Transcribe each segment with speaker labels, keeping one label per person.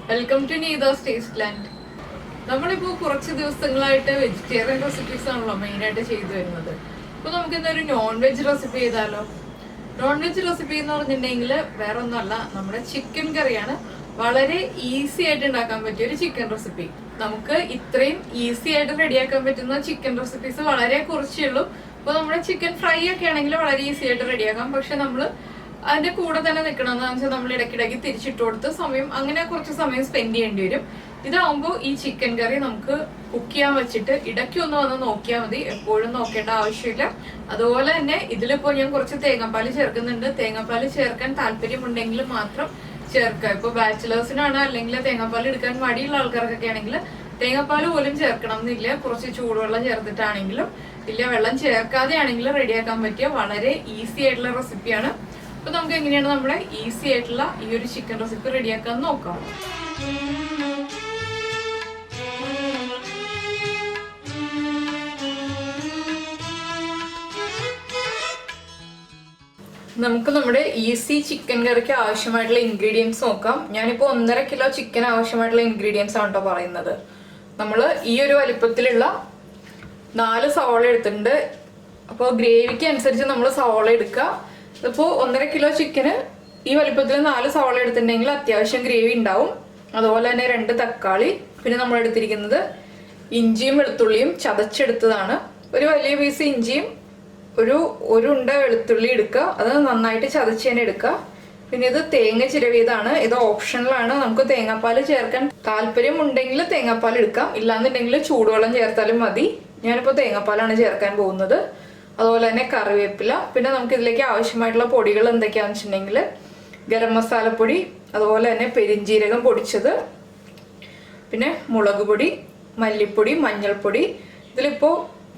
Speaker 1: Welcome to Neetha's taste land. നമ്മളിപ്പോ കുറച്ച് ദിവസങ്ങളായിട്ട് വെജിറ്റേറിയൻ റെസിപ്പീസ് ആണല്ലോ മെയിനായിട്ട് ചെയ്തു വരുന്നത്. അപ്പൊ നമുക്ക് ഇന്നൊരു നോൺ വെജ് റെസിപ്പി ചെയ്താലോ? നോൺ വെജ് റെസിപ്പി എന്ന് പറഞ്ഞിട്ടുണ്ടെങ്കിൽ വേറെ ഒന്നുമല്ല, നമ്മുടെ ചിക്കൻ കറിയാണ്. വളരെ ഈസി ആയിട്ട് ഉണ്ടാക്കാൻ പറ്റിയ ഒരു ചിക്കൻ റെസിപ്പി. നമുക്ക് ഇത്രയും ഈസി ആയിട്ട് റെഡിയാക്കാൻ പറ്റുന്ന ചിക്കൻ റെസിപ്പീസ് വളരെ കുറച്ചേ ഉള്ളൂ. അപ്പൊ നമ്മുടെ ചിക്കൻ ഫ്രൈ ഒക്കെ ആണെങ്കിൽ വളരെ ഈസി ആയിട്ട് റെഡിയാക്കാം. പക്ഷെ നമ്മള് അതിന്റെ കൂടെ തന്നെ നിൽക്കണം. എന്താണെന്ന് വെച്ചാൽ നമ്മൾ ഇടയ്ക്കിടയ്ക്ക് തിരിച്ചിട്ട് കൊടുത്ത് അങ്ങനെ കുറച്ച് സമയം സ്പെൻഡ് ചെയ്യേണ്ടി വരും. ഇതാവുമ്പോൾ ഈ ചിക്കൻ കറി നമുക്ക് കുക്ക് ചെയ്യാൻ വെച്ചിട്ട് ഇടയ്ക്കൊന്ന് വന്ന് നോക്കിയാൽ മതി, എപ്പോഴും നോക്കേണ്ട ആവശ്യമില്ല. അതുപോലെ തന്നെ ഇതിലിപ്പോ ഞാൻ കുറച്ച് തേങ്ങാപ്പാൽ ചേർക്കുന്നുണ്ട്. തേങ്ങാപ്പാൽ ചേർക്കാൻ താല്പര്യമുണ്ടെങ്കിൽ മാത്രം ചേർക്കുക. ഇപ്പൊ ബാച്ചിലേഴ്സിനാണ് അല്ലെങ്കിൽ തേങ്ങാപ്പാൽ എടുക്കാൻ മടിയുള്ള ആൾക്കാർക്കൊക്കെ ആണെങ്കിൽ തേങ്ങാപ്പാൽ പോലും ചേർക്കണം എന്നില്ല. കുറച്ച് ചൂടുവെള്ളം ചേർത്തിട്ടാണെങ്കിലും ഇല്ല, വെള്ളം ചേർക്കാതെ ആണെങ്കിലും റെഡിയാക്കാൻ പറ്റിയ വളരെ ഈസി ആയിട്ടുള്ള റെസിപ്പിയാണ്. അപ്പൊ നമുക്ക് എങ്ങനെയാണ് നമ്മുടെ ഈസി ആയിട്ടുള്ള ഈ ഒരു ചിക്കൻ റെസിപ്പി റെഡിയാക്കാൻ നോക്കാം. നമുക്ക് നമ്മുടെ ഈസി ചിക്കൻ കറിക്ക് ആവശ്യമായിട്ടുള്ള ഇൻഗ്രീഡിയൻസ് നോക്കാം. ഞാനിപ്പോ 1.5 കിലോ ചിക്കൻ ആവശ്യമായിട്ടുള്ള ഇൻഗ്രീഡിയൻസ് ആണ് കേട്ടോ പറയുന്നത്. നമ്മള് ഈ ഒരു വലിപ്പത്തിലുള്ള 4 സവാള എടുത്തിട്ടുണ്ട്. അപ്പോൾ ഗ്രേവിക്ക് അനുസരിച്ച് നമ്മൾ സവാള എടുക്കുക. ഇതിപ്പോ 1.5 കിലോ ചിക്കന് ഈ വലിപ്പത്തിൽ 4 സവാള എടുത്തിട്ടുണ്ടെങ്കിൽ അത്യാവശ്യം ഗ്രേവി ഉണ്ടാവും. അതുപോലെ തന്നെ 2 തക്കാളി, പിന്നെ നമ്മൾ എടുത്തിരിക്കുന്നത് ഇഞ്ചിയും വെളുത്തുള്ളിയും ചതച്ചെടുത്തതാണ്. ഒരു വലിയ പീസ് ഇഞ്ചിയും ഒരു ഉണ്ട വെളുത്തുള്ളി എടുക്കുക. അത് നന്നായിട്ട് ചതച്ച് തന്നെ എടുക്കുക. പിന്നെ ഇത് തേങ്ങ ചിരവിയതാണ്. ഇത് ഓപ്ഷണലാണ്. നമുക്ക് തേങ്ങാപ്പാൽ ചേർക്കാൻ താല്പര്യം ഉണ്ടെങ്കിൽ തേങ്ങാപ്പാൽ എടുക്കാം, ഇല്ലാന്നുണ്ടെങ്കിൽ ചൂടുവെള്ളം ചേർത്താലും മതി. ഞാനിപ്പോൾ തേങ്ങാപ്പാലാണ് ചേർക്കാൻ പോകുന്നത്. അതുപോലെ തന്നെ കറിവേപ്പില. പിന്നെ നമുക്ക് ഇതിലേക്ക് ആവശ്യമായിട്ടുള്ള പൊടികൾ എന്തൊക്കെയാണെന്ന് വെച്ചിട്ടുണ്ടെങ്കിൽ ഗരം മസാലപ്പൊടി, അതുപോലെ തന്നെ പെരിഞ്ജീരകം പൊടിച്ചത്, പിന്നെ മുളക് പൊടി, മല്ലിപ്പൊടി, മഞ്ഞൾപ്പൊടി. ഇതിലിപ്പോൾ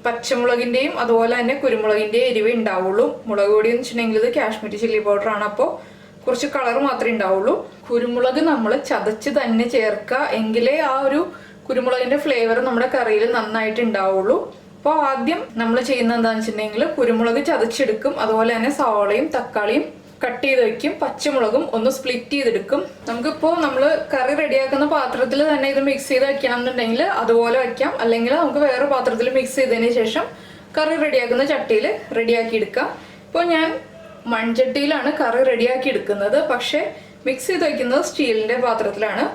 Speaker 1: പച്ചമുളകിന്റെയും അതുപോലെ തന്നെ കുരുമുളകിന്റെയും എരിവേ ഉണ്ടാവുള്ളൂ. മുളക് പൊടി എന്ന് വെച്ചിട്ടുണ്ടെങ്കിൽ ഇത് കാശ്മീരി ചില്ലി പൗഡർ ആണ്. അപ്പോൾ കുറച്ച് കളർ മാത്രമേ ഉണ്ടാവുള്ളൂ. കുരുമുളക് നമ്മൾ ചതച്ച് തന്നെ ചേർക്കുക, എങ്കിലേ ആ ഒരു കുരുമുളകിന്റെ ഫ്ലേവർ നമ്മുടെ കറിയിൽ നന്നായിട്ട് ഉണ്ടാവുള്ളൂ. അപ്പോൾ ആദ്യം നമ്മൾ ചെയ്യുന്നത് എന്താണെന്ന് വെച്ചിട്ടുണ്ടെങ്കിൽ കുരുമുളക് ചതച്ചെടുക്കും. അതുപോലെ തന്നെ സവാളയും തക്കാളിയും കട്ട് ചെയ്ത് വെക്കും. പച്ചമുളകും ഒന്ന് സ്പ്ലിറ്റ് ചെയ്തെടുക്കും. നമുക്കിപ്പോൾ നമ്മൾ കറി റെഡിയാക്കുന്ന പാത്രത്തിൽ തന്നെ ഇത് മിക്സ് ചെയ്ത് വെക്കണം എന്നുണ്ടെങ്കിൽ അതുപോലെ വെക്കാം, അല്ലെങ്കിൽ നമുക്ക് വേറെ പാത്രത്തിൽ മിക്സ് ചെയ്തതിന് ശേഷം കറി റെഡിയാക്കുന്ന ചട്ടിയിൽ റെഡിയാക്കി എടുക്കാം. ഇപ്പോൾ ഞാൻ മൺചട്ടിയിലാണ് കറി റെഡിയാക്കി എടുക്കുന്നത്, പക്ഷെ മിക്സ് ചെയ്ത് വയ്ക്കുന്നത് സ്റ്റീലിന്റെ പാത്രത്തിലാണ്.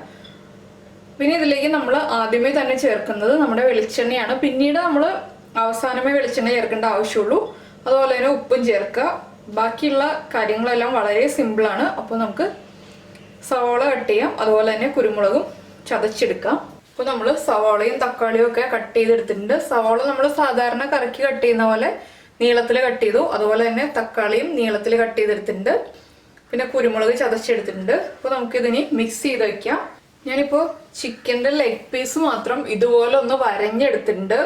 Speaker 1: പിന്നെ ഇതിലേക്ക് നമ്മൾ ആദ്യമേ തന്നെ ചേർക്കുന്നത് നമ്മുടെ വെളിച്ചെണ്ണയാണ്. പിന്നീട് നമ്മൾ അവസാനമേ വെളിച്ചെണ്ണ ചേർക്കേണ്ട ആവശ്യമുള്ളൂ. അതുപോലെ തന്നെ ഉപ്പും ചേർക്കുക. ബാക്കിയുള്ള കാര്യങ്ങളെല്ലാം വളരെ സിമ്പിളാണ്. അപ്പോൾ നമുക്ക് സവാള കട്ട് ചെയ്യാം. അതുപോലെ തന്നെ കുരുമുളകും ചതച്ചെടുക്കാം. അപ്പോൾ നമ്മൾ സവാളയും തക്കാളിയും ഒക്കെ കട്ട് ചെയ്തെടുത്തിട്ടുണ്ട്. സവാള നമ്മൾ സാധാരണ കറിക്ക് കട്ട് ചെയ്യുന്ന പോലെ നീളത്തിൽ കട്ട് ചെയ്തു. അതുപോലെ തന്നെ തക്കാളിയും നീളത്തിൽ കട്ട് ചെയ്തെടുത്തിട്ടുണ്ട്. പിന്നെ കുരുമുളക് ചതച്ചെടുത്തിട്ടുണ്ട്. അപ്പോൾ നമുക്കിതിനി മിക്സ് ചെയ്ത് വയ്ക്കാം. ഞാനിപ്പോൾ ചിക്കൻ്റെ ലെഗ് പീസ് മാത്രം ഇതുപോലെ ഒന്ന് വരഞ്ഞെടുത്തിട്ടുണ്ട്.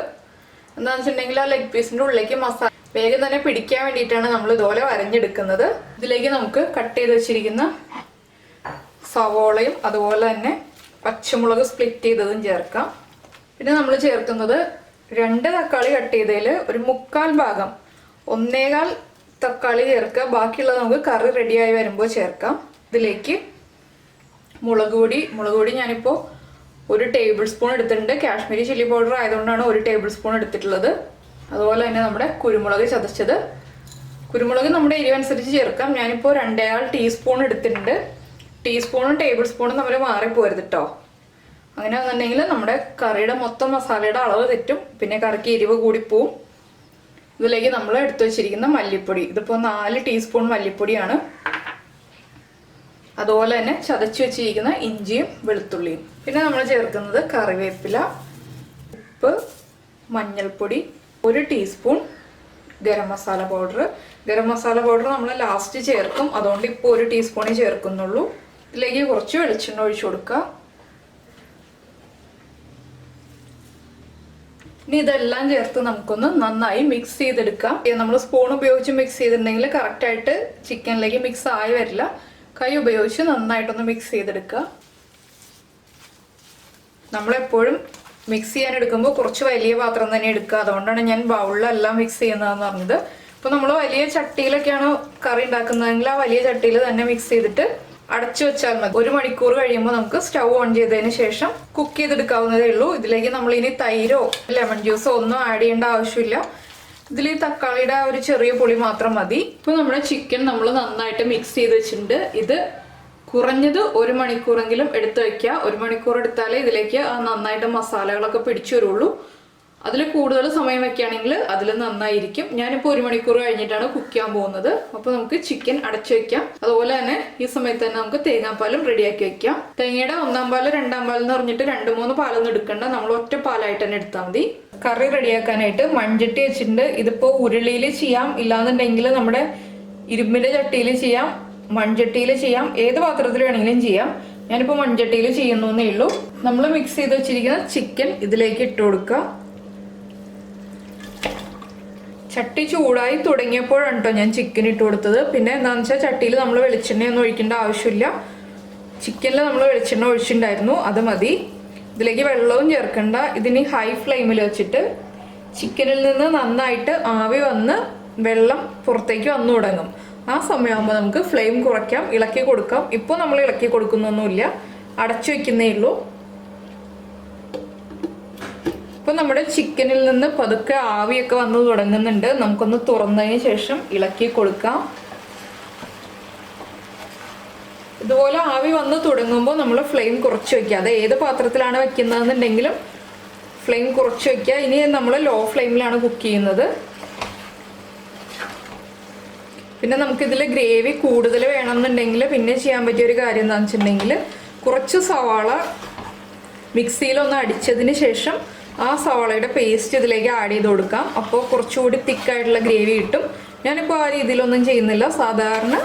Speaker 1: എന്താണെന്ന് വെച്ചിട്ടുണ്ടെങ്കിൽ ആ ലെഗ് പീസിൻ്റെ ഉള്ളിലേക്ക് മസാല വേഗം തന്നെ പിടിക്കാൻ വേണ്ടിയിട്ടാണ് നമ്മൾ ഇതുപോലെ വരഞ്ഞെടുക്കുന്നത്. ഇതിലേക്ക് നമുക്ക് കട്ട് ചെയ്ത് വെച്ചിരിക്കുന്ന സവോളയും അതുപോലെ തന്നെ പച്ചമുളക് സ്പ്ലിറ്റ് ചെയ്തതും ചേർക്കാം. പിന്നെ നമ്മൾ ചേർക്കുന്നത് 2 തക്കാളി കട്ട് ചെയ്തതിൽ ഒരു 1/4 ഭാഗം 1/4 തക്കാളി ചേർക്കുക. ബാക്കിയുള്ളത് നമുക്ക് കറി റെഡിയായി വരുമ്പോൾ ചേർക്കാം. ഇതിലേക്ക് മുളക് പൊടി ഞാനിപ്പോൾ 1 ടേബിൾ സ്പൂൺ എടുത്തിട്ടുണ്ട്. കാശ്മീരി ചില്ലി പൗഡർ ആയതുകൊണ്ടാണ് 1 ടേബിൾ സ്പൂൺ എടുത്തിട്ടുള്ളത്. അതുപോലെ തന്നെ നമ്മുടെ കുരുമുളക് ചതച്ചത്. കുരുമുളക് നമ്മുടെ എരിവനുസരിച്ച് ചേർക്കാം. ഞാനിപ്പോൾ 2.5 ടീസ്പൂൺ എടുത്തിട്ടുണ്ട്. ടീസ്പൂണും ടേബിൾ സ്പൂണും നമ്മൾ മാറിപ്പോരുത് കേട്ടോ. അങ്ങനെ വന്നിട്ടുണ്ടെങ്കിൽ നമ്മുടെ കറിയുടെ മൊത്തം മസാലയുടെ അളവ് തെറ്റും, പിന്നെ കറിക്ക് എരിവ് കൂടിപ്പോവും. ഇതിലേക്ക് നമ്മൾ എടുത്തു വെച്ചിരിക്കുന്ന മല്ലിപ്പൊടി, ഇതിപ്പോൾ 4 ടീസ്പൂൺ മല്ലിപ്പൊടിയാണ്. അതുപോലെ തന്നെ ചതച്ച് വെച്ചിരിക്കുന്ന ഇഞ്ചിയും വെളുത്തുള്ളിയും. പിന്നെ നമ്മൾ ചേർക്കുന്നത് കറിവേപ്പില, ഉപ്പ്, മഞ്ഞൾപ്പൊടി, 1 teaspoon garam masala powder. Garam masala powder നമ്മൾ ലാസ്റ്റ് ചേർക്കും, അതുകൊണ്ട് ഇപ്പോൾ 1 ടീസ്പൂണേ ചേർക്കുന്നുള്ളൂ. ഇതിലേക്ക് കുറച്ച് വെളിച്ചെണ്ണ ഒഴിച്ചു കൊടുക്കുക. ഇനി ഇതെല്ലാം ചേർത്ത് നമുക്കൊന്ന് നന്നായി മിക്സ് ചെയ്തെടുക്കാം. നമ്മൾ സ്പൂൺ ഉപയോഗിച്ച് മിക്സ് ചെയ്തിട്ടുണ്ടെങ്കിൽ കറക്റ്റായിട്ട് ചിക്കനിലേക്ക് മിക്സ് ആയി വരില്ല. കൈ ഉപയോഗിച്ച് നന്നായിട്ടൊന്ന് മിക്സ് ചെയ്തെടുക്കുക. നമ്മളെപ്പോഴും മിക്സ് ചെയ്യാൻ എടുക്കുമ്പോൾ കുറച്ച് വലിയ പാത്രം തന്നെ എടുക്കുക. അതുകൊണ്ടാണ് ഞാൻ ബൗളിലെല്ലാം മിക്സ് ചെയ്യുന്നതെന്ന് പറഞ്ഞത്. അപ്പോൾ നമ്മൾ വലിയ ചട്ടിയിലൊക്കെയാണ് കറി ഉണ്ടാക്കുന്നതെങ്കിൽ ആ വലിയ ചട്ടിയിൽ തന്നെ മിക്സ് ചെയ്തിട്ട് അടച്ചു വെച്ചാൽ മതി. 1 മണിക്കൂർ കഴിയുമ്പോൾ നമുക്ക് സ്റ്റൗ ഓൺ ചെയ്തതിന് ശേഷം കുക്ക് ചെയ്തെടുക്കാവുന്നതേ ഉള്ളൂ. ഇതിലേക്ക് നമ്മൾ ഇനി തൈരോ ലെമൺ ജ്യൂസോ ഒന്നും ആഡ് ചെയ്യേണ്ട ആവശ്യമില്ല. ഇതിൽ ഈ തക്കാളിയുടെ ഒരു ചെറിയ പുളി മാത്രം മതി. ഇപ്പൊ നമ്മുടെ ചിക്കൻ നമ്മൾ നന്നായിട്ട് മിക്സ് ചെയ്ത് വെച്ചിട്ടുണ്ട്. ഇത് കുറഞ്ഞത് 1 മണിക്കൂറെങ്കിലും എടുത്ത് വെക്കുക. 1 മണിക്കൂർ എടുത്താലേ ഇതിലേക്ക് നന്നായിട്ട് മസാലകളൊക്കെ പിടിച്ചു വരുള്ളൂ. അതിൽ കൂടുതൽ സമയം വെക്കുകയാണെങ്കിൽ അതിൽ നന്നായിരിക്കും. ഞാനിപ്പോൾ 1 മണിക്കൂർ കഴിഞ്ഞിട്ടാണ് കുക്ക് ചെയ്യാൻ പോകുന്നത്. അപ്പോൾ നമുക്ക് ചിക്കൻ അടച്ചു വെക്കാം. അതുപോലെ തന്നെ ഈ സമയത്ത് തന്നെ നമുക്ക് തേങ്ങാപ്പാലും റെഡിയാക്കി വെക്കാം. തേങ്ങയുടെ 1-ാം പാല് 2-ാം പാലെന്ന് പറഞ്ഞിട്ട് 2-3 പാലൊന്നും എടുക്കണ്ട, നമ്മൾ ഒറ്റ പാലായിട്ട് തന്നെ എടുത്താൽ മതി. കറി റെഡിയാക്കാനായിട്ട് മൺചട്ടി വെച്ചിട്ടുണ്ട്. ഇതിപ്പോൾ ഉരുളിയിൽ ചെയ്യാം, ഇല്ലാന്നുണ്ടെങ്കിൽ നമ്മുടെ ഇരുമ്പിന്റെ ചട്ടിയിൽ ചെയ്യാം, മൺചട്ടിയിൽ ചെയ്യാം, ഏത് പാത്രത്തിൽ വേണമെങ്കിലും ചെയ്യാം. ഞാനിപ്പോൾ മൺചട്ടിയിൽ ചെയ്യുന്നേ ഉള്ളൂ. നമ്മൾ മിക്സ് ചെയ്ത് വെച്ചിരിക്കുന്ന ചിക്കൻ ഇതിലേക്ക് ഇട്ട് കൊടുക്കുക. ചട്ടി ചൂടായി തുടങ്ങിയപ്പോഴാണ് കേട്ടോ ഞാൻ ചിക്കൻ ഇട്ട് കൊടുത്തത്. പിന്നെ എന്താണെന്ന് വെച്ചാൽ ചട്ടിയിൽ നമ്മൾ വെളിച്ചെണ്ണയൊന്നും ഒഴിക്കേണ്ട ആവശ്യമില്ല. ചിക്കനിൽ നമ്മൾ വെളിച്ചെണ്ണ ഒഴിച്ചിട്ടുണ്ടായിരുന്നു, അത് മതി. ഇതിലേക്ക് വെള്ളവും ചേർക്കണ്ട. ഇതിനി ഹൈ ഫ്ലെയിമിൽ വെച്ചിട്ട് ചിക്കനിൽ നിന്ന് നന്നായിട്ട് ആവി വന്ന് വെള്ളം പുറത്തേക്ക് വന്നു തുടങ്ങും. ആ സമയമാകുമ്പോൾ നമുക്ക് ഫ്ലെയിം കുറയ്ക്കാം, ഇളക്കി കൊടുക്കാം. ഇപ്പോൾ നമ്മൾ ഇളക്കി കൊടുക്കുന്നൊന്നുമില്ല, അടച്ചു വെക്കുന്നേ ഉള്ളൂ. ഇപ്പൊ നമ്മുടെ ചിക്കനിൽ നിന്ന് പതുക്കെ ആവിയൊക്കെ വന്നു തുടങ്ങുന്നുണ്ട്. നമുക്കൊന്ന് തുറന്നതിന് ശേഷം ഇളക്കി കൊടുക്കാം. ഇതുപോലെ ആവി വന്ന് തുടങ്ങുമ്പോൾ നമ്മൾ ഫ്ലെയിം കുറച്ച് വെക്കുക. അത് ഏത് പാത്രത്തിലാണ് വെക്കുന്നതെന്നുണ്ടെങ്കിലും ഫ്ലെയിം കുറച്ച് വെക്കുക. ഇനി നമ്മൾ ലോ ഫ്ലെയിമിലാണ് കുക്ക് ചെയ്യുന്നത്. പിന്നെ നമുക്കിതിൽ ഗ്രേവി കൂടുതൽ വേണമെന്നുണ്ടെങ്കിൽ പിന്നെ ചെയ്യാൻ പറ്റിയ ഒരു കാര്യം എന്താണെന്ന് വെച്ചിട്ടുണ്ടെങ്കിൽ കുറച്ച് സവാള മിക്സിയിലൊന്ന് അടിച്ചതിന് ശേഷം ആ സവാളയുടെ പേസ്റ്റ് ഇതിലേക്ക് ആഡ് ചെയ്ത് കൊടുക്കാം. അപ്പോൾ കുറച്ചുകൂടി തിക്കായിട്ടുള്ള ഗ്രേവി കിട്ടും. ഞാനിപ്പോൾ ആ രീതിയിലൊന്നും ചെയ്യുന്നില്ല, സാധാരണ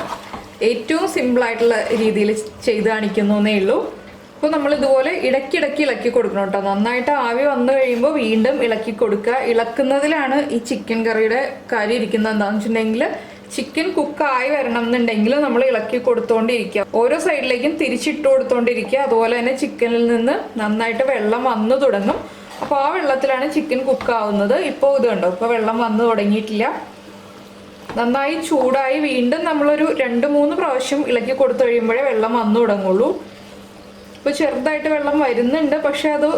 Speaker 1: ഏറ്റവും സിമ്പിളായിട്ടുള്ള രീതിയിൽ ചെയ്ത് കാണിക്കുന്നേ ഉള്ളൂ. അപ്പോൾ നമ്മൾ ഇതുപോലെ ഇടയ്ക്കിടയ്ക്ക് ഇളക്കി കൊടുക്കണം കേട്ടോ. നന്നായിട്ട് ആവി വന്നു കഴിയുമ്പോൾ വീണ്ടും ഇളക്കി കൊടുക്കുക. ഇളക്കുന്നതിലാണ് ഈ ചിക്കൻ കറിയുടെ കാര്യം ഇരിക്കുന്നത്. എന്താണെന്ന് വെച്ചിട്ടുണ്ടെങ്കിൽ ചിക്കൻ കുക്കായി വരണം എന്നുണ്ടെങ്കിൽ നമ്മൾ ഇളക്കി കൊടുത്തോണ്ടിരിക്കുക. ഓരോ സൈഡിലേക്കും തിരിച്ചിട്ട് കൊടുത്തോണ്ടിരിക്കുക. അതുപോലെ തന്നെ ചിക്കനിൽ നിന്ന് നന്നായിട്ട് വെള്ളം വന്നു തുടങ്ങും. അപ്പോൾ ആ വെള്ളത്തിലാണ് ചിക്കൻ കുക്കാവുന്നത്. ഇപ്പോൾ ഇത് കണ്ടോ, ഇപ്പോൾ വെള്ളം വന്നു തുടങ്ങിയിട്ടില്ല. നന്നായി ചൂടായി വീണ്ടും നമ്മളൊരു 2-3 പ്രാവശ്യം ഇളക്കി കൊടുത്തു കഴിയുമ്പോഴേ വെള്ളം വന്നു തുടങ്ങുള്ളൂ. ഇപ്പോൾ ചെറുതായിട്ട് വെള്ളം വരുന്നുണ്ട്, പക്ഷെ അത്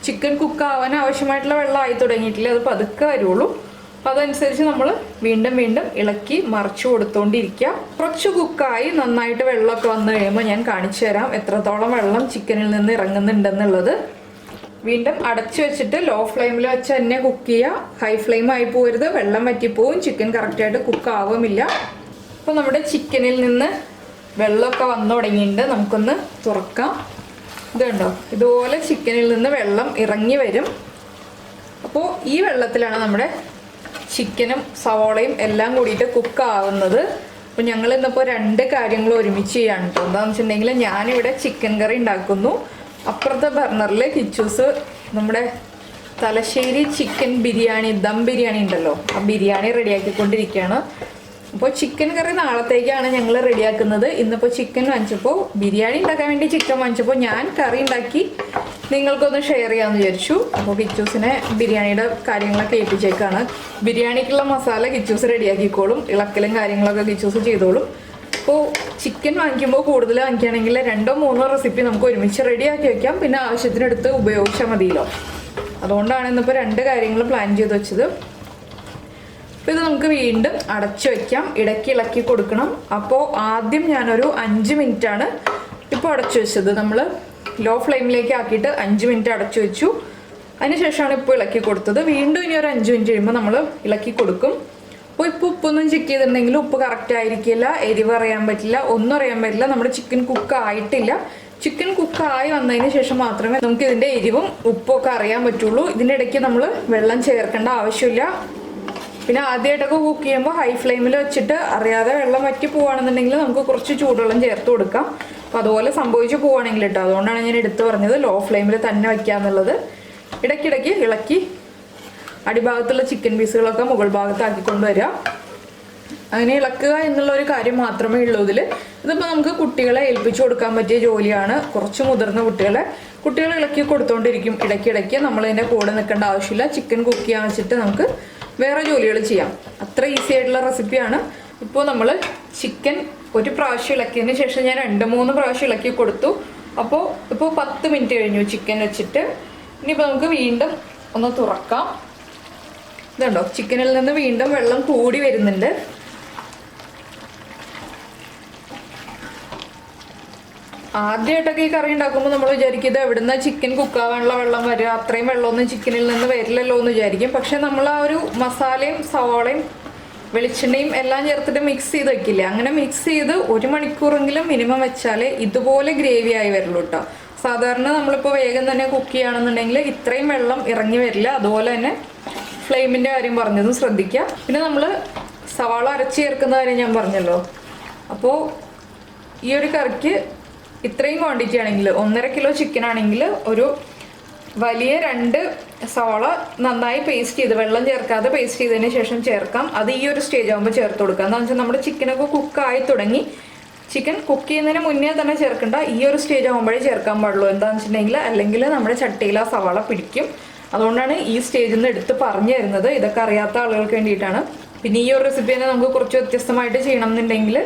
Speaker 1: ചിക്കൻ കുക്കാവാൻ ആവശ്യമായിട്ടുള്ള വെള്ളം ആയി തുടങ്ങിയിട്ടില്ല. അത് പതുക്കെ വരുള്ളൂ. അപ്പോൾ അതനുസരിച്ച് നമ്മൾ വീണ്ടും വീണ്ടും ഇളക്കി മറിച്ചു കൊടുത്തോണ്ടിരിക്കുക. കുറച്ച് കുക്കായി നന്നായിട്ട് വെള്ളമൊക്കെ വന്നു കഴിയുമ്പോൾ ഞാൻ കാണിച്ചു തരാം എത്രത്തോളം വെള്ളം ചിക്കനിൽ നിന്ന് ഇറങ്ങുന്നുണ്ടെന്നുള്ളത്. വീണ്ടും അടച്ചു വെച്ചിട്ട് ലോ ഫ്ലെയിമിൽ വെച്ച് തന്നെ കുക്ക് ചെയ്യുക. ഹൈ ഫ്ലെയിം ആയി പോകരുത്, വെള്ളം വറ്റിപ്പോവും, ചിക്കൻ കറക്റ്റായിട്ട് കുക്ക് ആവുമില്ല. അപ്പോൾ നമ്മുടെ ചിക്കനിൽ നിന്ന് വെള്ളമൊക്കെ വന്നു തുടങ്ങിയിട്ടുണ്ട്. നമുക്കൊന്ന് തുറക്കാം. ഇത് കണ്ടോ, ഇതുപോലെ ചിക്കനിൽ നിന്ന് വെള്ളം ഇറങ്ങി വരും. അപ്പോൾ ഈ വെള്ളത്തിലാണ് നമ്മുടെ ചിക്കനും സവോളയും എല്ലാം കൂടിയിട്ട് കുക്ക് ആവുന്നത്. അപ്പോൾ ഞങ്ങൾ ഇന്നിപ്പോൾ 2 കാര്യങ്ങൾ ഒരുമിച്ച് ചെയ്യാണ് കേട്ടോ. എന്താണെന്ന് വെച്ചിട്ടുണ്ടെങ്കിൽ ഞാനിവിടെ ചിക്കൻ കറി ഉണ്ടാക്കുന്നു. അപ്പുറത്തെ ബർണറിൽ കിച്ചൂസ് നമ്മുടെ തലശ്ശേരി ചിക്കൻ ബിരിയാണി, ദം ബിരിയാണി ഉണ്ടല്ലോ, ആ ബിരിയാണി റെഡിയാക്കിക്കൊണ്ടിരിക്കുകയാണ്. അപ്പോൾ ചിക്കൻ കറി നാളത്തേക്കാണ് ഞങ്ങൾ റെഡിയാക്കുന്നത്. ഇന്നിപ്പോൾ ചിക്കൻ വാങ്ങിച്ചപ്പോൾ, ബിരിയാണി ഉണ്ടാക്കാൻ വേണ്ടി ചിക്കൻ വാങ്ങിച്ചപ്പോൾ ഞാൻ കറി ഉണ്ടാക്കി നിങ്ങൾക്കൊന്ന് ഷെയർ ചെയ്യാമെന്ന് വിചാരിച്ചു. അപ്പോൾ കിച്ചൂസിനെ ബിരിയാണിയുടെ കാര്യങ്ങളൊക്കെ ഏൽപ്പിച്ചേക്കാണ്. ബിരിയാണിക്കുള്ള മസാല കിച്ചൂസ് റെഡിയാക്കിക്കോളും, ഇളക്കലും കാര്യങ്ങളൊക്കെ കിച്ചൂസ് ചെയ്തോളും. അപ്പോൾ ചിക്കൻ വാങ്ങിക്കുമ്പോൾ കൂടുതൽ വാങ്ങിക്കുകയാണെങ്കിൽ 2-3 റെസിപ്പി നമുക്ക് ഒരുമിച്ച് റെഡിയാക്കി വെക്കാം. പിന്നെ ആവശ്യത്തിനെടുത്ത് ഉപയോഗിച്ചാൽ മതിയല്ലോ. അതുകൊണ്ടാണ് ഇന്നിപ്പോൾ 2 കാര്യങ്ങൾ പ്ലാൻ ചെയ്ത് വെച്ചത്. അപ്പോൾ ഇത് നമുക്ക് വീണ്ടും അടച്ചു വയ്ക്കാം, ഇടയ്ക്ക് ഇളക്കി കൊടുക്കണം. അപ്പോൾ ആദ്യം ഞാനൊരു 5 മിനിറ്റാണ് ഇപ്പോൾ അടച്ചു വെച്ചത്. നമ്മൾ ലോ ഫ്ലെയിമിലേക്ക് ആക്കിയിട്ട് 5 മിനിറ്റ് അടച്ചു വെച്ചു. അതിനുശേഷമാണ് ഇപ്പോൾ ഇളക്കി കൊടുത്തത്. വീണ്ടും ഇനി ഒരു 5 മിനിറ്റ് കഴിയുമ്പോൾ നമ്മൾ ഇളക്കി കൊടുക്കും. അപ്പോൾ ഇപ്പോൾ ഉപ്പൊന്നും ചെക്ക് ചെയ്തിട്ടുണ്ടെങ്കിൽ ഉപ്പ് കറക്റ്റ് ആയിരിക്കില്ല, എരിവ് അറിയാൻ പറ്റില്ല, ഒന്നും അറിയാൻ പറ്റില്ല. നമ്മുടെ ചിക്കൻ കുക്ക് ആയിട്ടില്ല. ചിക്കൻ കുക്കായി വന്നതിന് ശേഷം മാത്രമേ നമുക്ക് ഇതിൻ്റെ എരിവും ഉപ്പൊക്കെ അറിയാൻ പറ്റുള്ളൂ. ഇതിൻ്റെ ഇടയ്ക്ക് നമ്മൾ വെള്ളം ചേർക്കേണ്ട ആവശ്യമില്ല. പിന്നെ ആദ്യമായിട്ടൊക്കെ കുക്ക് ചെയ്യുമ്പോൾ ഹൈ ഫ്ലെയിമിൽ വെച്ചിട്ട് അറിയാതെ വെള്ളം വറ്റി പോവുകയാണെന്നുണ്ടെങ്കിൽ നമുക്ക് കുറച്ച് ചൂടുവെള്ളം ചേർത്ത് കൊടുക്കാം. അപ്പോൾ അതുപോലെ സംഭവിച്ച് പോവുകയാണെങ്കിൽ കേട്ടോ, അതുകൊണ്ടാണ് ഞാൻ എടുത്തു പറഞ്ഞത് ലോ ഫ്ലെയിമിൽ തന്നെ വയ്ക്കുക എന്നുള്ളത്. ഇടയ്ക്കിടയ്ക്ക് ഇളക്കി അടിഭാഗത്തുള്ള ചിക്കൻ പീസുകളൊക്കെ മുകൾ ഭാഗത്താക്കിക്കൊണ്ട് വരിക. അങ്ങനെ ഇളക്കുക എന്നുള്ള ഒരു കാര്യം മാത്രമേ ഉള്ളൂ ഇതിൽ. ഇതിപ്പോൾ നമുക്ക് കുട്ടികളെ ഏൽപ്പിച്ചു കൊടുക്കാൻ പറ്റിയ ജോലിയാണ്. കുറച്ച് മുതിർന്ന കുട്ടികളെ ഇളക്കി കൊടുത്തോണ്ടിരിക്കും ഇടയ്ക്കിടയ്ക്ക്. നമ്മളതിൻ്റെ കൂടെ നിൽക്കേണ്ട ആവശ്യമില്ല. ചിക്കൻ കുക്ക് ചെയ്യാൻ വെച്ചിട്ട് നമുക്ക് വേറെ ജോലികൾ ചെയ്യാം. അത്ര ഈസി ആയിട്ടുള്ള റെസിപ്പിയാണ്. ഇപ്പോൾ നമ്മൾ ചിക്കൻ ഒരു പ്രാവശ്യം ഇളക്കിയതിന് ശേഷം ഞാൻ 2-3 പ്രാവശ്യം ഇളക്കി കൊടുത്തു. അപ്പോൾ ഇപ്പോൾ 10 മിനിറ്റ് കഴിഞ്ഞു ചിക്കൻ വെച്ചിട്ട്. ഇനിയിപ്പോൾ നമുക്ക് വീണ്ടും ഒന്ന് തുറക്കാം. ഇതുണ്ടോ, ചിക്കനിൽ നിന്ന് വീണ്ടും വെള്ളം കൂടി വരുന്നുണ്ട്. ആദ്യമായിട്ടൊക്കെ ഈ കറി ഉണ്ടാക്കുമ്പോൾ നമ്മൾ വിചാരിക്കും ഇത് എവിടുന്ന ചിക്കൻ കുക്കാവാനുള്ള വെള്ളം വരിക, അത്രയും വെള്ളമൊന്നും ചിക്കനിൽ നിന്ന് വരില്ലല്ലോ എന്ന് വിചാരിക്കും. പക്ഷെ നമ്മൾ ആ ഒരു മസാലയും സവാളയും വെളിച്ചെണ്ണയും എല്ലാം ചേർത്തിട്ട് മിക്സ് ചെയ്ത് വെക്കില്ലേ, അങ്ങനെ മിക്സ് ചെയ്ത് 1 മണിക്കൂറെങ്കിലും മിനിമം വെച്ചാലേ ഇതുപോലെ ഗ്രേവി ആയി വരുള്ളൂ കേട്ടോ. സാധാരണ നമ്മളിപ്പോൾ വേഗം തന്നെ കുക്ക് ചെയ്യുകയാണെന്നുണ്ടെങ്കിൽ ഇത്രയും വെള്ളം ഇറങ്ങി വരില്ല. അതുപോലെ തന്നെ ഫ്ലെയിമിൻ്റെ കാര്യം പറഞ്ഞതും ശ്രദ്ധിക്കുക. പിന്നെ നമ്മൾ സവാള അരച്ച് ചേർക്കുന്ന കാര്യം ഞാൻ പറഞ്ഞല്ലോ. അപ്പോൾ ഈ ഒരു കറിക്ക് ഇത്രയും ക്വാണ്ടിറ്റി ആണെങ്കിൽ 1.5 കിലോ ചിക്കൻ ആണെങ്കിൽ ഒരു വലിയ 2 സവാള നന്നായി പേസ്റ്റ് ചെയ്ത് വെള്ളം ചേർക്കാതെ പേസ്റ്റ് ചെയ്തതിന് ശേഷം ചേർക്കാം. അത് ഈ ഒരു സ്റ്റേജ് ആകുമ്പോൾ ചേർത്ത് കൊടുക്കാം. എന്താണെന്ന് വെച്ചാൽ നമ്മുടെ ചിക്കനൊക്കെ കുക്കായി തുടങ്ങി. ചിക്കൻ കുക്ക് ചെയ്യുന്നതിന് മുന്നേ തന്നെ ചേർക്കണ്ട, ഈ ഒരു സ്റ്റേജ് ആകുമ്പോഴേ ചേർക്കാൻ പാടുള്ളൂ. എന്താണെന്ന് വെച്ചിട്ടുണ്ടെങ്കിൽ അല്ലെങ്കിൽ നമ്മുടെ ചട്ടിയിൽ ആ സവാള പിടിക്കും. അതുകൊണ്ടാണ് ഈ സ്റ്റേജിൽ നിന്ന് എടുത്ത് പറഞ്ഞു തരുന്നത്. ഇതൊക്കെ അറിയാത്ത ആളുകൾക്ക് വേണ്ടിയിട്ടാണ്. പിന്നെ ഈ ഒരു റെസിപ്പി തന്നെ നമുക്ക് കുറച്ച് വ്യത്യസ്തമായിട്ട് ചെയ്യണം എന്നുണ്ടെങ്കിൽ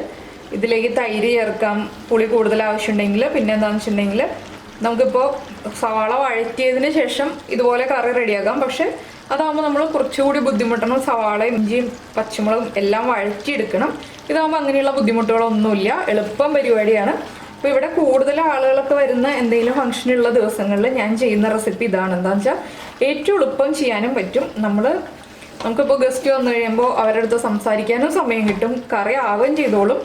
Speaker 1: ഇതിലേക്ക് തൈര് ചേർക്കാം, പുളി കൂടുതൽ ആവശ്യമുണ്ടെങ്കിൽ. പിന്നെ എന്താണെന്ന് വെച്ചിട്ടുണ്ടെങ്കിൽ നമുക്കിപ്പോൾ സവാള വഴറ്റിയതിന് ശേഷം ഇതുപോലെ കറി റെഡിയാക്കാം. പക്ഷെ അതാകുമ്പോൾ നമ്മൾ കുറച്ചുകൂടി ബുദ്ധിമുട്ടണം. സവാളയും ഇഞ്ചിയും പച്ചമുളകും എല്ലാം വഴറ്റിയെടുക്കണം. ഇതാകുമ്പോൾ അങ്ങനെയുള്ള ബുദ്ധിമുട്ടുകളൊന്നുമില്ല, എളുപ്പം പരിപാടിയാണ്. അപ്പോൾ ഇവിടെ കൂടുതൽ ആളുകളൊക്കെ വരുന്ന എന്തെങ്കിലും ഫംഗ്ഷനുള്ള ദിവസങ്ങളിൽ ഞാൻ ചെയ്യുന്ന റെസിപ്പി ഇതാണ്. എന്താണെന്ന് വെച്ചാൽ ഏറ്റവും എളുപ്പം ചെയ്യാനും പറ്റും. നമുക്കിപ്പോൾ ഗസ്റ്റ് വന്നു കഴിയുമ്പോൾ അവരുടെ അടുത്ത് സംസാരിക്കാനും സമയം കിട്ടും, കറി ആവുകയും ചെയ്തോളും,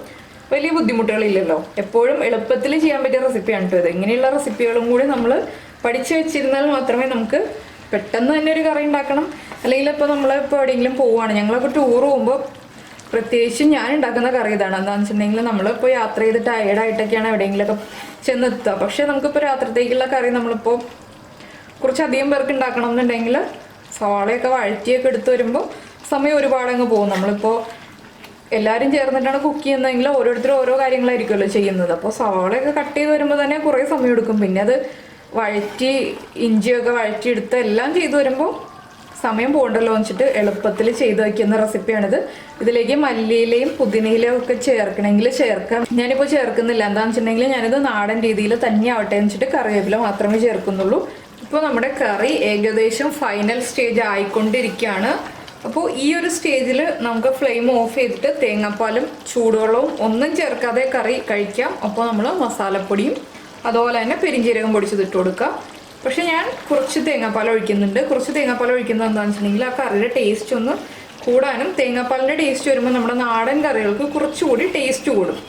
Speaker 1: വലിയ ബുദ്ധിമുട്ടുകളില്ലല്ലോ. എപ്പോഴും എളുപ്പത്തിൽ ചെയ്യാൻ പറ്റിയ റെസിപ്പിയാണ് കേട്ടോ ഇത്. ഇങ്ങനെയുള്ള റെസിപ്പികളും കൂടി നമ്മൾ പഠിച്ചു വെച്ചിരുന്നാൽ മാത്രമേ നമുക്ക് പെട്ടെന്ന് തന്നെ ഒരു കറി ഉണ്ടാക്കണം. അല്ലെങ്കിൽ ഇപ്പോൾ നമ്മളിപ്പോൾ എവിടെയെങ്കിലും പോവുകയാണ്, ഞങ്ങളൊക്കെ ടൂർ പോകുമ്പോൾ പ്രത്യേകിച്ചും ഞാൻ ഉണ്ടാക്കുന്ന കറി ഇതാണ്. എന്താണെന്ന് വെച്ചിട്ടുണ്ടെങ്കിൽ നമ്മളിപ്പോൾ യാത്ര ചെയ്ത് ടയേർഡായിട്ടൊക്കെയാണ് എവിടെയെങ്കിലുമൊക്കെ ചെന്നെത്തുക. പക്ഷേ നമുക്കിപ്പോൾ രാത്രിത്തേക്കുള്ള കറി നമ്മളിപ്പോൾ കുറച്ചധികം പേർക്ക് ഉണ്ടാക്കണം എന്നുണ്ടെങ്കിൽ സവാളയൊക്കെ വഴറ്റിയൊക്കെ എടുത്ത് വരുമ്പോൾ സമയം ഒരുപാടങ്ങ് പോകും. നമ്മളിപ്പോൾ എല്ലാവരും ചേർന്നിട്ടാണ് കുക്ക് ചെയ്യുന്നതെങ്കിൽ ഓരോരുത്തരും ഓരോ കാര്യങ്ങളായിരിക്കുമല്ലോ ചെയ്യുന്നത്. അപ്പോൾ സവാളയൊക്കെ കട്ട് ചെയ്ത് വരുമ്പോൾ തന്നെ കുറേ സമയം എടുക്കും. പിന്നെ അത് വഴറ്റി ഇഞ്ചിയൊക്കെ വഴറ്റിയെടുത്ത് എല്ലാം ചെയ്തു വരുമ്പോൾ സമയം പോകണ്ടല്ലോ വെച്ചിട്ട് എളുപ്പത്തിൽ ചെയ്ത് വയ്ക്കുന്ന റെസിപ്പിയാണിത്. ഇതിലേക്ക് മല്ലിയിലയും പുതിനയിലയും ഒക്കെ ചേർക്കണമെങ്കിൽ ചേർക്കാം. ഞാനിപ്പോൾ ചേർക്കുന്നില്ല. എന്താണെന്ന് വെച്ചിട്ടുണ്ടെങ്കിൽ ഞാനിത് നാടൻ രീതിയിൽ തന്നെ ആവട്ടെ എന്ന് വെച്ചിട്ട് കറിവേപ്പില മാത്രമേ ചേർക്കുന്നുള്ളൂ. ഇപ്പോൾ നമ്മുടെ കറി ഏകദേശം ഫൈനൽ സ്റ്റേജ് ആയിക്കൊണ്ടിരിക്കുകയാണ്. അപ്പോൾ ഈ ഒരു സ്റ്റേജിൽ നമുക്ക് ഫ്ലെയിം ഓഫ് ചെയ്തിട്ട് തേങ്ങാപ്പാലും ചൂടുവെള്ളവും ഒന്നും ചേർക്കാതെ കറി കഴിക്കാം. അപ്പോൾ നമ്മൾ മസാലപ്പൊടിയും അതുപോലെ തന്നെ പെരിഞ്ജീരകം പൊടിച്ചത് ഇട്ട് കൊടുക്കുക. പക്ഷെ ഞാൻ കുറച്ച് തേങ്ങാപ്പാൽ ഒഴിക്കുന്നുണ്ട്. കുറച്ച് തേങ്ങാപ്പാൽ ഒഴിക്കുന്നത് എന്താണെന്ന് വെച്ചിട്ടുണ്ടെങ്കിൽ ആ കറിയുടെ ടേസ്റ്റ് ഒന്ന് കൂടാനും തേങ്ങാപ്പാലിൻ്റെ ടേസ്റ്റ് വരുമ്പോൾ നമ്മുടെ നാടൻ കറികൾക്ക് കുറച്ചുകൂടി ടേസ്റ്റ് കൂടും.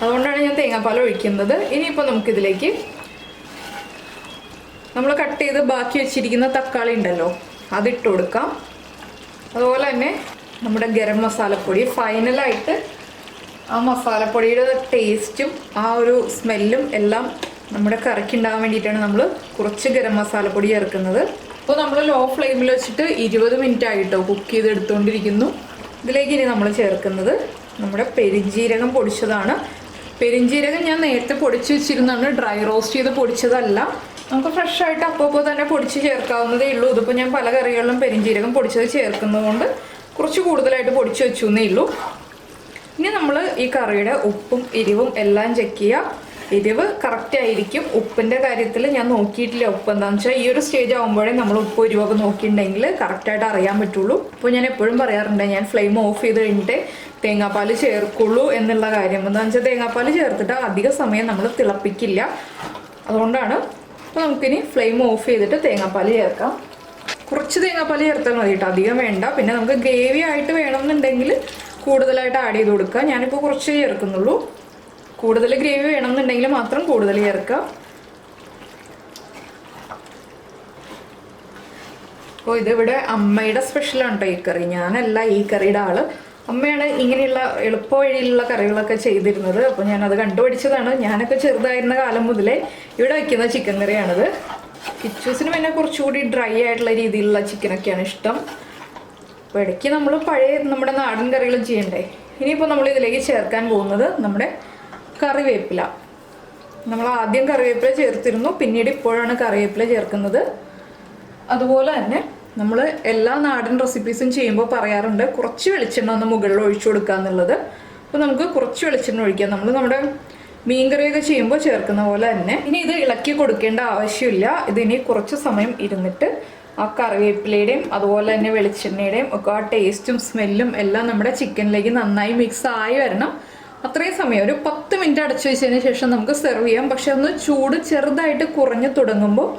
Speaker 1: അതുകൊണ്ടാണ് ഞാൻ തേങ്ങാപ്പാൽ ഒഴിക്കുന്നത്. ഇനിയിപ്പോൾ നമുക്കിതിലേക്ക് നമ്മൾ കട്ട് ചെയ്ത് ബാക്കി വെച്ചിരിക്കുന്ന തക്കാളി ഉണ്ടല്ലോ അതിട്ട് കൊടുക്കാം. അതുപോലെ തന്നെ നമ്മുടെ ഗരം മസാലപ്പൊടി ഫൈനലായിട്ട് ആ മസാലപ്പൊടിയുടെ ടേസ്റ്റും ആ ഒരു സ്മെല്ലും എല്ലാം നമ്മുടെ കറിക്ക് ഉണ്ടാകാൻ വേണ്ടിയിട്ടാണ് നമ്മൾ കുറച്ച് ഗരം മസാലപ്പൊടി ചേർക്കുന്നത്. അപ്പോൾ നമ്മൾ ലോ ഫ്ലെയിമിൽ വെച്ചിട്ട് 20 മിനിറ്റ് ആയിട്ടോ കുക്ക് ചെയ്ത് എടുത്തുകൊണ്ടിരിക്കുന്നു. ഇതിലേക്ക് ഇനി നമ്മൾ ചേർക്കുന്നത് നമ്മുടെ പെരിഞ്ജീരകം പൊടിച്ചതാണ്. പെരിഞ്ജീരകം ഞാൻ നേരത്തെ പൊടിച്ച് വെച്ചിരുന്നതാണ്, ഡ്രൈ റോസ്റ്റ് ചെയ്ത് പൊടിച്ചതല്ല. നമുക്ക് ഫ്രഷ് ആയിട്ട് അപ്പോൾ തന്നെ പൊടിച്ച് ചേർക്കാവുന്നതേ ഉള്ളൂ. ഇതിപ്പോൾ ഞാൻ പല കറികളിലും പെരിഞ്ജീരകം പൊടിച്ചത് ചേർക്കുന്നത് കൊണ്ട് കുറച്ച് കൂടുതലായിട്ട് പൊടിച്ച് വെച്ചു എന്നേ ഉള്ളൂ. ഇനി നമ്മൾ ഈ കറിയുടെ ഉപ്പും എരിവും എല്ലാം ചെക്ക് ചെയ്യുക. എരിവ് കറക്റ്റ് ആയിരിക്കും. ഉപ്പിൻ്റെ കാര്യത്തിൽ ഞാൻ നോക്കിയിട്ടില്ല ഉപ്പ്. എന്താണെന്ന് വെച്ചാൽ ഈ ഒരു സ്റ്റേജ് ആകുമ്പോഴേ നമ്മൾ ഉപ്പ് എരിവൊക്കെ നോക്കിയിട്ടുണ്ടെങ്കിൽ കറക്റ്റായിട്ട് അറിയാൻ പറ്റുള്ളൂ. അപ്പോൾ ഞാൻ എപ്പോഴും പറയാറുണ്ട് ഞാൻ ഫ്ലെയിം ഓഫ് ചെയ്ത് കഴിഞ്ഞിട്ട് തേങ്ങാപ്പാൽ ചേർക്കുള്ളൂ എന്നുള്ള കാര്യം. എന്താണെന്ന് വെച്ചാൽ തേങ്ങാപ്പാൽ ചേർത്തിട്ട് അധിക സമയം നമ്മൾ തിളപ്പിക്കില്ല. അതുകൊണ്ടാണ്. അപ്പോൾ നമുക്കിനി ഫ്ലെയിം ഓഫ് ചെയ്തിട്ട് തേങ്ങാപ്പാൽ ചേർക്കാം. കുറച്ച് തേങ്ങാപ്പാൽ ചേർത്താൽ മതി കേട്ടോ, അധികം വേണ്ട. പിന്നെ നമുക്ക് ഗ്രേവി ആയിട്ട് വേണമെന്നുണ്ടെങ്കിൽ കൂടുതലായിട്ട് ആഡ് ചെയ്ത് കൊടുക്കുക. ഞാനിപ്പോൾ കുറച്ച് ചേർക്കുന്നുള്ളൂ. കൂടുതൽ ഗ്രേവി വേണമെന്നുണ്ടെങ്കിൽ മാത്രം കൂടുതൽ ചേർക്കുക. അപ്പോൾ ഇതിവിടെ അമ്മയുടെ സ്പെഷ്യലാണ് കേട്ടോ ഈ കറി. ഞാനല്ല ഈ കറിയുടെ ആള്. അമ്മയാണ് ഇങ്ങനെയുള്ള എളുപ്പ വഴിയിലുള്ള കറികളൊക്കെ ചെയ്തിരുന്നത്. അപ്പോൾ ഞാനത് കണ്ടുപിടിച്ചതാണ്. ഞാനൊക്കെ ചെറുതായിരുന്ന കാലം മുതലേ ഇവിടെ വയ്ക്കുന്ന ചിക്കൻ കറിയാണിത്. കിച്ചൂസിന് പിന്നെ കുറച്ചുകൂടി ഡ്രൈ ആയിട്ടുള്ള രീതിയിലുള്ള ചിക്കനൊക്കെയാണ് ഇഷ്ടം. അപ്പോൾ ഇടയ്ക്ക് നമ്മൾ പഴയ നമ്മുടെ നാടൻ കറികളും ചെയ്യണ്ടേ. ഇനിയിപ്പോൾ നമ്മൾ ഇതിലേക്ക് ചേർക്കാൻ പോകുന്നത് നമ്മുടെ കറിവേപ്പില. നമ്മൾ ആദ്യം കറിവേപ്പില ചേർത്തിരുന്നു, പിന്നീട് ഇപ്പോഴാണ് കറിവേപ്പില ചേർക്കുന്നത്. അതുപോലെ തന്നെ നമ്മൾ എല്ലാ നാടൻ റെസിപ്പീസും ചെയ്യുമ്പോൾ പറയാറുണ്ട് കുറച്ച് വെളിച്ചെണ്ണ ഒന്ന് മുകളിൽ ഒഴിച്ചു കൊടുക്കുക എന്നുള്ളത്. അപ്പോൾ നമുക്ക് കുറച്ച് വെളിച്ചെണ്ണ ഒഴിക്കാം. നമ്മൾ നമ്മുടെ മീൻകറിയൊക്കെ ചെയ്യുമ്പോൾ ചേർക്കുന്ന പോലെ തന്നെ. ഇനി ഇത് ഇളക്കി കൊടുക്കേണ്ട ആവശ്യമില്ല. ഇതിനി കുറച്ച് സമയം ഇരുന്നിട്ട് ആ കറിവേപ്പിലയുടെയും അതുപോലെ തന്നെ വെളിച്ചെണ്ണയുടെയും ഒക്കെ ആ ടേസ്റ്റും സ്മെല്ലും എല്ലാം നമ്മുടെ ചിക്കനിലേക്ക് നന്നായി മിക്സ് ആയി വരണം. അത്രയും സമയം ഒരു 10 മിനിറ്റ് അടച്ചു വെച്ചതിന് ശേഷം നമുക്ക് സെർവ് ചെയ്യാം. പക്ഷെ ഒന്ന് ചൂട് ചെറുതായിട്ട് കുറഞ്ഞു തുടങ്ങുമ്പോൾ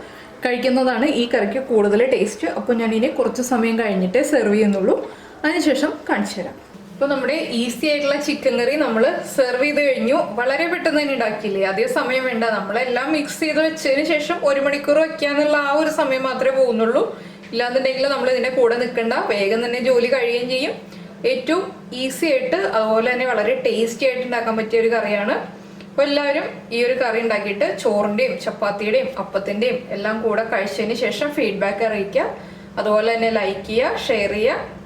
Speaker 1: കഴിക്കുന്നതാണ് ഈ കറിക്ക് കൂടുതൽ ടേസ്റ്റ്. അപ്പോൾ ഞാൻ ഇനി കുറച്ച് സമയം കഴിഞ്ഞിട്ടേ സെർവ് ചെയ്യുന്നുള്ളൂ. അതിനുശേഷം കാണിച്ചു തരാം. ഇപ്പോൾ നമ്മുടെ ഈസി ആയിട്ടുള്ള ചിക്കൻ കറി നമ്മൾ സെർവ് ചെയ്ത് കഴിഞ്ഞു. വളരെ പെട്ടെന്ന് തന്നെ ഉണ്ടാക്കിയില്ലേ, അധികം സമയം വേണ്ട. നമ്മളെല്ലാം മിക്സ് ചെയ്ത് വെച്ചതിന് ശേഷം 1 മണിക്കൂർ വയ്ക്കാന്നുള്ള ആ ഒരു സമയം മാത്രമേ പോകുന്നുള്ളൂ. ഇല്ലാന്നുണ്ടെങ്കിൽ നമ്മൾ ഇതിൻ്റെ കൂടെ നിൽക്കണ്ട, വേഗം തന്നെ ജോലി കഴിയുകയും ചെയ്യും. ഏറ്റവും ഈസി ആയിട്ട് അതുപോലെ തന്നെ വളരെ ടേസ്റ്റി ആയിട്ട് ഉണ്ടാക്കാൻ പറ്റിയ ഒരു കറിയാണ്. അപ്പോൾ എല്ലാവരും ഈ ഒരു കറി ഉണ്ടാക്കിയിട്ട് ചോറിൻ്റെയും ചപ്പാത്തിയുടെയും അപ്പത്തിൻ്റെയും എല്ലാം കൂടെ കഴിച്ചതിന് ശേഷം ഫീഡ്ബാക്ക് അറിയിക്കുക. അതുപോലെ തന്നെ ലൈക്ക് ചെയ്യുക, ഷെയർ ചെയ്യുക,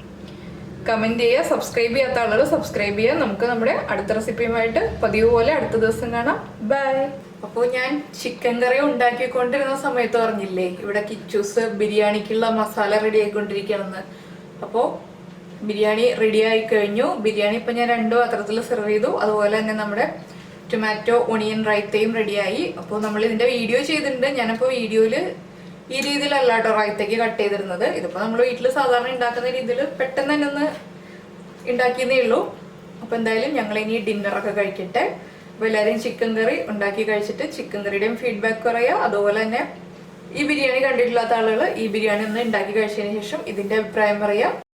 Speaker 1: കമൻറ്റ് ചെയ്യുക. സബ്സ്ക്രൈബ് ചെയ്യാത്ത ആളുകൾ സബ്സ്ക്രൈബ് ചെയ്യുക. നമുക്ക് നമ്മുടെ അടുത്ത റെസിപ്പിയുമായിട്ട് പതിവ് പോലെ അടുത്ത ദിവസം കാണാം. ബൈ. അപ്പോൾ ഞാൻ ചിക്കൻ കറി ഉണ്ടാക്കിക്കൊണ്ടിരുന്ന സമയത്ത് പറഞ്ഞില്ലേ ഇവിടെ കിച്ചൂസ് ബിരിയാണിക്കുള്ള മസാല റെഡി ആയിക്കൊണ്ടിരിക്കുകയാണെന്ന്. അപ്പോൾ ബിരിയാണി റെഡി ആയി കഴിഞ്ഞു. ബിരിയാണി ഇപ്പം ഞാൻ 2 പാത്രത്തിൽ സെർവ് ചെയ്തു. അതുപോലെ തന്നെ നമ്മുടെ ടൊമാറ്റോ ഒണിയൻ റൈത്തയും റെഡിയായി. അപ്പോൾ നമ്മൾ ഇതിൻ്റെ വീഡിയോ ചെയ്തിട്ടുണ്ട്. ഞാനപ്പോൾ വീഡിയോയിൽ ഈ രീതിയിലല്ല കേട്ടോ റൈത്തയ്ക്ക് കട്ട് ചെയ്തിരുന്നത്. ഇതിപ്പോൾ നമ്മൾ വീട്ടിൽ സാധാരണ ഉണ്ടാക്കുന്ന രീതിയിൽ പെട്ടെന്ന് തന്നെ ഒന്ന് ഉണ്ടാക്കിയതേ ഉള്ളൂ. അപ്പോൾ എന്തായാലും ഞങ്ങൾ ഇനി ഡിന്നറൊക്കെ കഴിക്കട്ടെ. അപ്പോൾ എല്ലാവരും ചിക്കൻ കറി ഉണ്ടാക്കി കഴിച്ചിട്ട് ചിക്കൻ കറിയുടെയും ഫീഡ്ബാക്ക് പറയുക. അതുപോലെ തന്നെ ഈ ബിരിയാണി കണ്ടിട്ടില്ലാത്ത ആളുകൾ ഈ ബിരിയാണി ഒന്ന് ഉണ്ടാക്കി കഴിച്ചതിന് ശേഷം ഇതിൻ്റെ അഭിപ്രായം പറയുക.